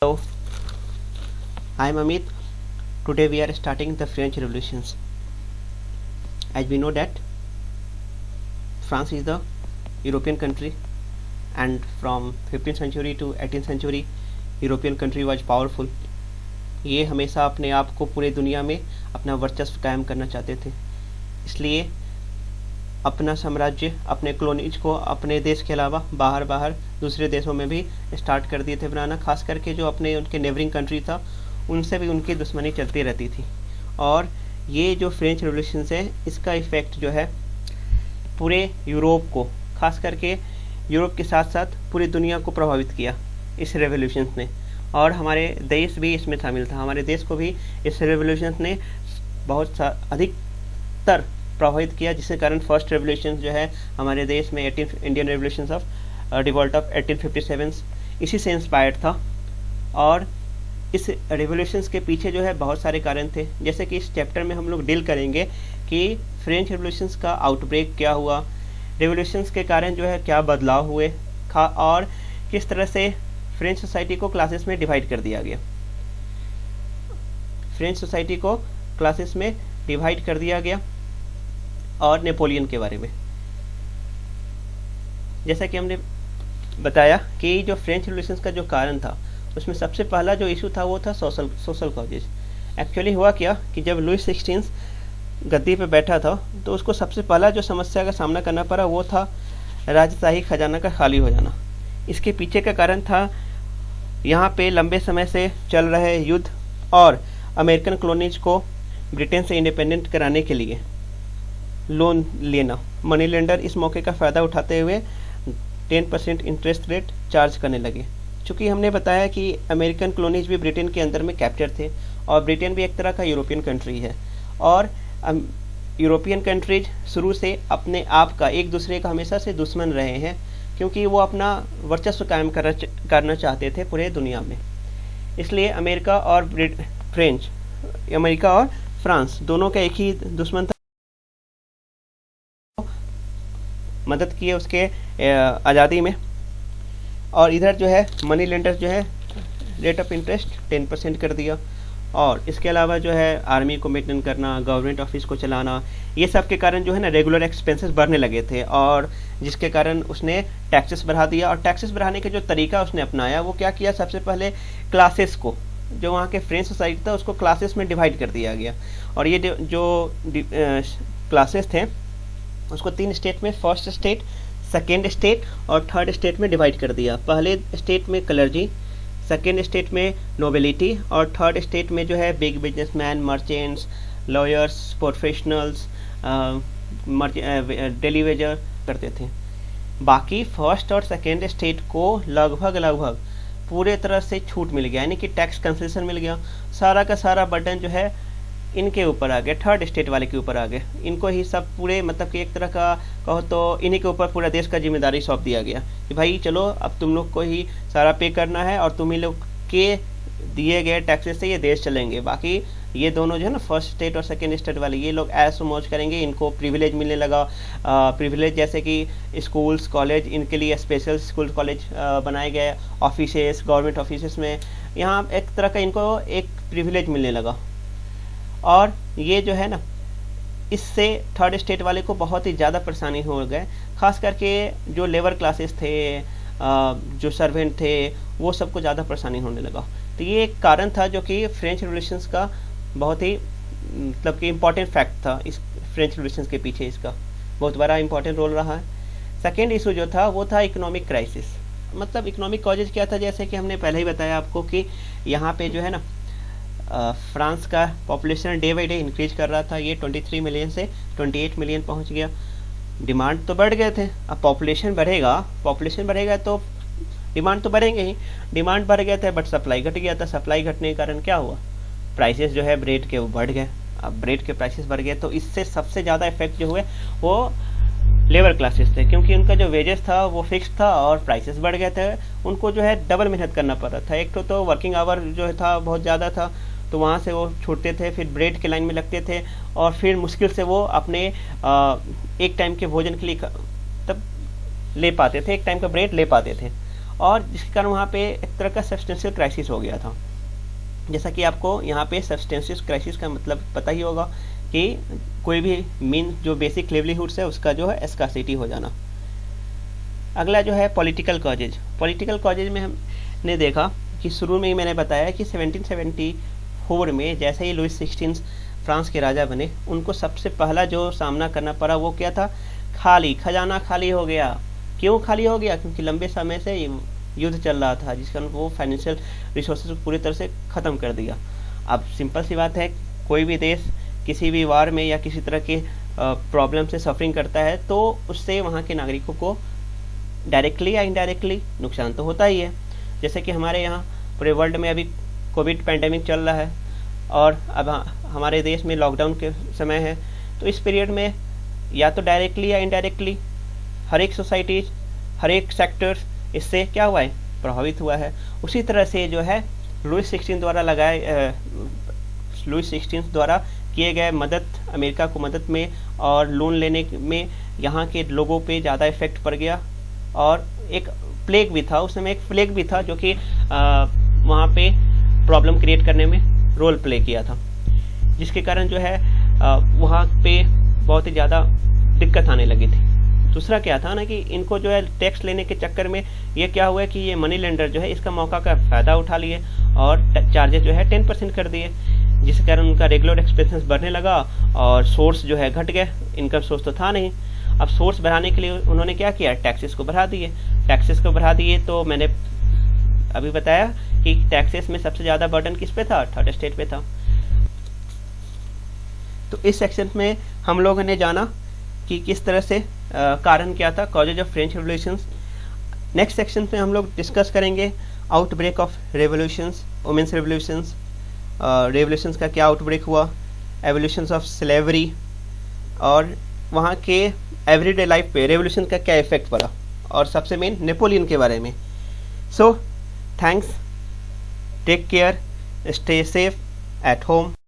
Hello, I am Amit. Today we are starting the French Revolutions. As we know that France is the European country, and from 15th century to 18th century European country was powerful. ये हमेशा अपने आप को पूरे दुनिया में अपना वर्चस्व कायम करना चाहते थे, इसलिए अपना साम्राज्य, अपने कॉलोनीज को अपने देश के अलावा बाहर दूसरे देशों में भी स्टार्ट कर दिए थे बनाना। खास करके जो अपने उनके नेबरिंग कंट्री था उनसे भी उनकी दुश्मनी चलती रहती थी। और ये जो फ्रेंच रेवोल्यूशन है इसका इफ़ेक्ट जो है पूरे यूरोप को, खास करके यूरोप के साथ साथ पूरी दुनिया को प्रभावित किया इस रेवोल्यूशन ने। और हमारे देश भी इसमें शामिल था। हमारे देश को भी इस रेवोल्यूशन ने बहुत अधिकतर प्रभावित किया, जिसके कारण फर्स्ट रेवोल्यूशन जो है हमारे देश में Indian revolution of revolt of 1857 इसी से इंस्पायर्ड था। और इस रेवोल्यूशंस के पीछे जो है बहुत सारे कारण थे, जैसे कि इस चैप्टर में हम लोग डील करेंगे कि फ्रेंच रेवोल्यूशंस का आउटब्रेक क्या हुआ, रेवोल्यूशंस के कारण जो है क्या बदलाव हुए, और किस तरह से फ्रेंच सोसाइटी को क्लासेस में डिवाइड कर दिया गया। फ्रेंच सोसाइटी को क्लासेस में डिवाइड कर दिया गया। और नेपोलियन के बारे में, जैसा कि हमने बताया कि जो फ्रेंच रेवोल्यूशन का जो कारण था उसमें सबसे पहला जो इशू था वो था सोशल कॉजेज। एक्चुअली हुआ क्या कि जब लुई 16 गद्दी पे बैठा था तो उसको सबसे पहला जो समस्या का सामना करना पड़ा वो था राजशाही खजाना का खाली हो जाना। इसके पीछे का कारण था यहाँ पे लंबे समय से चल रहे युद्ध और अमेरिकन कॉलोनीज को ब्रिटेन से इंडिपेंडेंट कराने के लिए लोन लेना। मनी लेंडर इस मौके का फ़ायदा उठाते हुए 10% इंटरेस्ट रेट चार्ज करने लगे। चूँकि हमने बताया कि अमेरिकन कॉलोनीज भी ब्रिटेन के अंदर में कैप्चर थे और ब्रिटेन भी एक तरह का यूरोपियन कंट्री है। और यूरोपियन कंट्रीज शुरू से अपने आप का एक दूसरे का हमेशा से दुश्मन रहे हैं, क्योंकि वो अपना वर्चस्व कायम करना चाहते थे पूरे दुनिया में। इसलिए अमेरिका और फ्रांस दोनों का एक ही दुश्मन था। मदद किए उसके आज़ादी में। और इधर जो है मनी लेंडर जो है रेट ऑफ इंटरेस्ट 10% कर दिया। और इसके अलावा जो है आर्मी को मेंटेन करना, गवर्नमेंट ऑफिस को चलाना, ये सब के कारण जो है ना रेगुलर एक्सपेंसेस बढ़ने लगे थे, और जिसके कारण उसने टैक्सेस बढ़ा दिया। और टैक्सेस बढ़ाने के जो तरीका उसने अपनाया वो क्या किया, सबसे पहले क्लासेस को, जो वहाँ के फ्रेंच सोसाइटी था उसको क्लासेस में डिवाइड कर दिया गया। और ये जो क्लासेस थे उसको 3 स्टेट में, फर्स्ट स्टेट, सेकेंड स्टेट और थर्ड स्टेट में डिवाइड कर दिया। पहले स्टेट में क्लर्जी, सेकेंड स्टेट में नोबिलिटी और थर्ड स्टेट में जो है big businessman, merchants, lawyers, professionals, daily Vaser करते थे। बाकी फर्स्ट और सेकेंड स्टेट को लगभग पूरे तरह से छूट मिल गया, यानी कि टैक्स कंसेशन मिल गया। सारा का सारा बर्डन जो है इनके ऊपर आ गया, थर्ड स्टेट वाले के ऊपर आ गए। इनको ही सब पूरे, मतलब कि एक तरह का कहो तो इन्हीं के ऊपर पूरा देश का जिम्मेदारी सौंप दिया गया कि भाई चलो अब तुम लोग को ही सारा पे करना है और तुम ही लोग के दिए गए टैक्सेस से ये देश चलेंगे। बाकी ये दोनों जो है ना, फर्स्ट स्टेट और सेकेंड स्टेट वाले, ये लोग ऐश मौज करेंगे। इनको प्रिविलेज मिलने लगा, प्रिविलेज जैसे कि स्कूल्स, कॉलेज, इनके लिए स्पेशल स्कूल कॉलेज बनाए गए, ऑफिसेस, गवर्नमेंट ऑफिसेस में यहाँ एक तरह का इनको एक प्रिविलेज मिलने लगा। और ये जो है ना, इससे थर्ड स्टेट वाले को बहुत ही ज़्यादा परेशानी हो गए। खास करके जो लेबर क्लासेस थे, जो सर्वेंट थे, वो सबको ज़्यादा परेशानी होने लगा। तो ये एक कारण था जो कि फ्रेंच रेवोल्यूशंस का बहुत ही, मतलब कि इम्पॉर्टेंट फैक्ट था। इस फ्रेंच रेवोल्यूशंस के पीछे इसका बहुत बड़ा इंपॉर्टेंट रोल रहा है। सेकेंड इशू जो था वो था इकोनॉमिक क्राइसिस। मतलब इकोनॉमिक कॉजेज क्या था, जैसे कि हमने पहले ही बताया आपको कि यहाँ पे जो है ना फ्रांस का population day by day increase कर रहा था। ये 23 मिलियन से 28 मिलियन पहुंच गया। डिमांड तो बढ़ गए थे, अब पॉपुलेशन बढ़ेगा तो डिमांड तो बढ़ेंगे ही। डिमांड बढ़ गए थे बट सप्लाई घट गया था। सप्लाई घटने के कारण क्या हुआ, प्राइसेस जो है ब्रेड के वो बढ़ गए। अब ब्रेड के प्राइसेस बढ़ गए तो इससे सबसे ज़्यादा इफेक्ट जो हुए वो लेबर क्लासेस थे, क्योंकि उनका जो वेजेस था वो फिक्स था और प्राइसेस बढ़ गए थे। उनको जो है डबल मेहनत करना पड़ रहा था। एक तो वर्किंग आवर जो था बहुत ज़्यादा था, तो वहाँ से वो छूटते थे, फिर ब्रेड के लाइन में लगते थे और फिर मुश्किल से वो अपने एक टाइम के भोजन के लिए तब ले पाते थे, एक टाइम का ब्रेड ले पाते थे। और जिसके कारण वहाँ पे एक तरह का सब्सटेंशियल क्राइसिस हो गया था। जैसा कि आपको यहाँ पे सब्सटेंशियल क्राइसिस का मतलब पता ही होगा कि कोई भी मीन जो बेसिक लिवलीहुड्स है उसका जो है स्कार्सिटी हो जाना। अगला जो है पॉलिटिकल कॉजेज। पॉलिटिकल कॉजेज में हमने देखा कि शुरू में ही मैंने बताया कि 1774 में जैसे ही लुइस 16 फ्रांस के राजा बने, उनको सबसे पहला जो सामना करना पड़ा वो क्या था, खजाना खाली हो गया। क्यों खाली हो गया? क्योंकि लंबे समय से युद्ध चल रहा था, जिस कारण वो फाइनेंशियल रिसोर्सेज को पूरी तरह से ख़त्म कर दिया। अब सिंपल सी बात है, कोई भी देश किसी भी वार में या किसी तरह के प्रॉब्लम से सफरिंग करता है तो उससे वहाँ के नागरिकों को डायरेक्टली या इनडायरेक्टली नुकसान तो होता ही है। जैसे कि हमारे यहाँ पूरे वर्ल्ड में अभी कोविड पैंडेमिक चल रहा है और अब हमारे देश में लॉकडाउन के समय है, तो इस पीरियड में या तो डायरेक्टली या इनडायरेक्टली हर एक सोसाइटीज, हर एक सेक्टर्स इससे क्या हुआ है, प्रभावित हुआ है। उसी तरह से जो है लुइस 16 द्वारा किए गए मदद, अमेरिका को मदद में और लोन लेने में यहाँ के लोगों पे ज़्यादा इफेक्ट पड़ गया। और एक प्लेग भी था, उस समय एक प्लेग भी था जो कि वहाँ पे प्रॉब्लम क्रिएट करने में रोल प्ले किया था, जिसके कारण जो है वहाँ पे बहुत ही ज़्यादा दिक्कत आने लगी थी। दूसरा क्या था ना कि इनको जो है टैक्स लेने के चक्कर में ये क्या हुआ कि ये मनी लेंडर जो है इसका मौका का फ़ायदा उठा लिए और चार्जेस जो है 10% कर दिए, जिसके कारण उनका रेगुलर एक्सपेंसेस बढ़ने लगा और सोर्स जो है घट गए। इनकम सोर्स तो था नहीं। अब सोर्स बढ़ाने के लिए उन्होंने क्या किया, टैक्सेस को बढ़ा दिए। तो मैंने अभी बताया कि टैक्सेस में सबसे ज़्यादा बर्डन किस पे था, थर्ड स्टेट पे था। तो इस सेक्शन में हम लोगों ने जाना कि किस तरह से कारण क्या था, causes of French revolutions. Next section में हम लोग डिस्कस करेंगे outbreak of revolutions, women's revolutions, revolutions का क्या आउटब्रेक हुआ, एवोल्यूशंस ऑफ स्लेवरी और वहाँ के एवरीडे लाइफ पे रेवोल्यूशन का क्या इफेक्ट पड़ा, और सबसे मेन नेपोलियन के बारे में। So thanks, take care, stay safe at home.